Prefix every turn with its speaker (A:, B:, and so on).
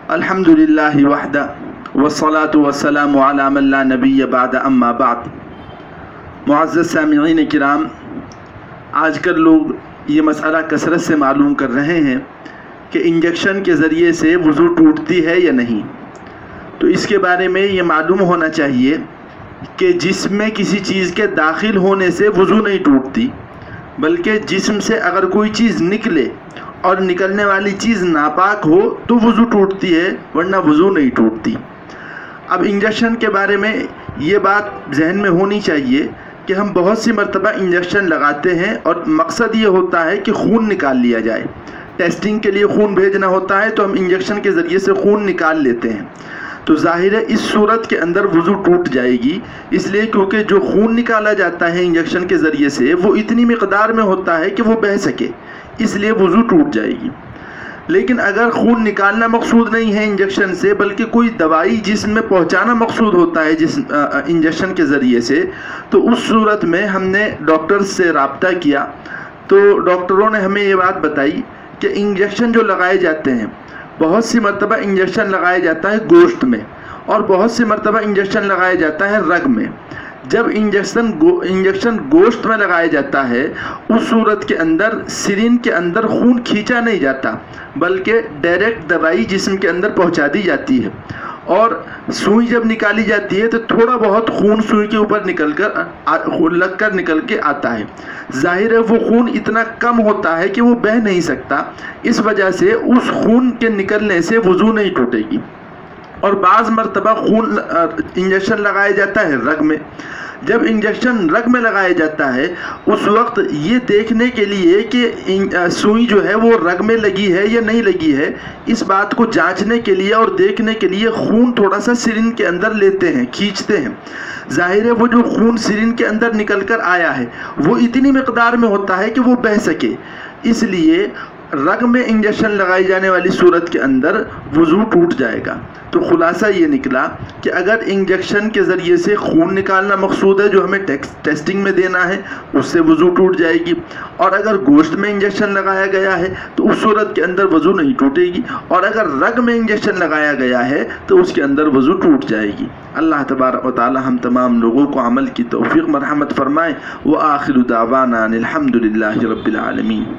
A: الحمدللہ وحدہ والصلاة والسلام علی من لا نبی بعد اما بعد۔ معزز سامعین کرام، آج کل لوگ یہ مسئلہ کثرت سے معلوم کر رہے ہیں کہ انجیکشن کے ذریعے سے وضو ٹوٹتی ہے یا نہیں۔ تو اس کے بارے میں یہ معلوم ہونا چاہیے کہ جسم میں کسی چیز کے داخل ہونے سے وضو نہیں ٹوٹتی، بلکہ جسم سے اگر کوئی چیز نکلے اور نکلنے والی چیز ناپاک ہو تو وضو ٹوٹتی ہے، ورنہ وضو نہیں ٹوٹتی۔ اب انجیکشن کے بارے میں یہ بات ذہن میں ہونی چاہیے کہ ہم بہت سی مرتبہ انجیکشن لگاتے ہیں اور مقصد یہ ہوتا ہے کہ خون نکال لیا جائے۔ ٹیسٹنگ کے لیے خون بھیجنا ہوتا ہے تو ہم انجیکشن کے ذریعے سے خون نکال لیتے ہیں۔ تو ظاہر ہے اس صورت کے اندر وضو ٹوٹ جائے گی، اس لیے کیونکہ جو خون نکالا جاتا ہے انجیکشن کے ذریعے سے وہ اتنی مقدار میں ہوتا ہے کہ وہ بہہ سکے، اس لیے وضو ٹوٹ جائے گی۔ لیکن اگر خون نکالنا مقصود نہیں ہے انجیکشن سے، بلکہ کوئی دوائی جسم میں پہنچانا مقصود ہوتا ہے انجیکشن کے ذریعے سے، تو اس صورت میں ہم نے ڈاکٹر سے رابطہ کیا تو ڈاکٹروں نے ہمیں یہ بات بتائی کہ انجیکشن جو لگائے جاتے ہیں، بہت سی مرتبہ انجیکشن لگایا جاتا ہے گوشت میں، اور بہت سی مرتبہ انجیکشن لگایا جاتا ہے رگ میں۔ جب انجیکشن گوشت میں لگایا جاتا ہے، اس صورت کے اندر سرین کے اندر خون کھینچا نہیں جاتا، بلکہ ڈائریکٹ دوائی جسم کے اندر پہنچا دی جاتی ہے، اور سوئی جب نکالی جاتی ہے تو تھوڑا بہت خون سوئی کے اوپر لگ کر نکل کے آتا ہے۔ ظاہر ہے وہ خون اتنا کم ہوتا ہے کہ وہ بہہ نہیں سکتا، اس وجہ سے اس خون کے نکلنے سے وضو نہیں ٹوٹے گی۔ اور بعض مرتبہ انجیکشن لگایا جاتا ہے رگ میں۔ جب انجیکشن رگ میں لگایا جاتا ہے اس وقت یہ دیکھنے کے لیے کہ سوئی جو ہے وہ رگ میں لگی ہے یا نہیں لگی ہے، اس بات کو جانچنے کے لیے اور دیکھنے کے لیے خون تھوڑا سا سرین کے اندر لیتے ہیں، کھینچتے ہیں۔ ظاہر ہے وہ جو خون سرین کے اندر نکل کر آیا ہے وہ اتنی مقدار میں ہوتا ہے کہ وہ بہہ سکے، اس لیے رگ میں انجیکشن لگائی جانے والی صورت کے اندر وضو ٹوٹ جائے گا۔ تو خلاصہ یہ نکلا کہ اگر انجیکشن کے ذریعے سے خون نکالنا مقصود ہے جو ہمیں ٹیسٹنگ میں دینا ہے، اس سے وضو ٹوٹ جائے گی، اور اگر گوشت میں انجیکشن لگایا گیا ہے تو اس صورت کے اندر وضو نہیں ٹوٹے گی، اور اگر رگ میں انجیکشن لگایا گیا ہے تو اس کے اندر وضو ٹوٹ جائے گی۔ اللہ تبارک و تعالی ہم تمام لوگوں کو عمل کی توفیق مرحمت فرمائے۔ وآخر دعوانا الحمدللہ رب العالمین۔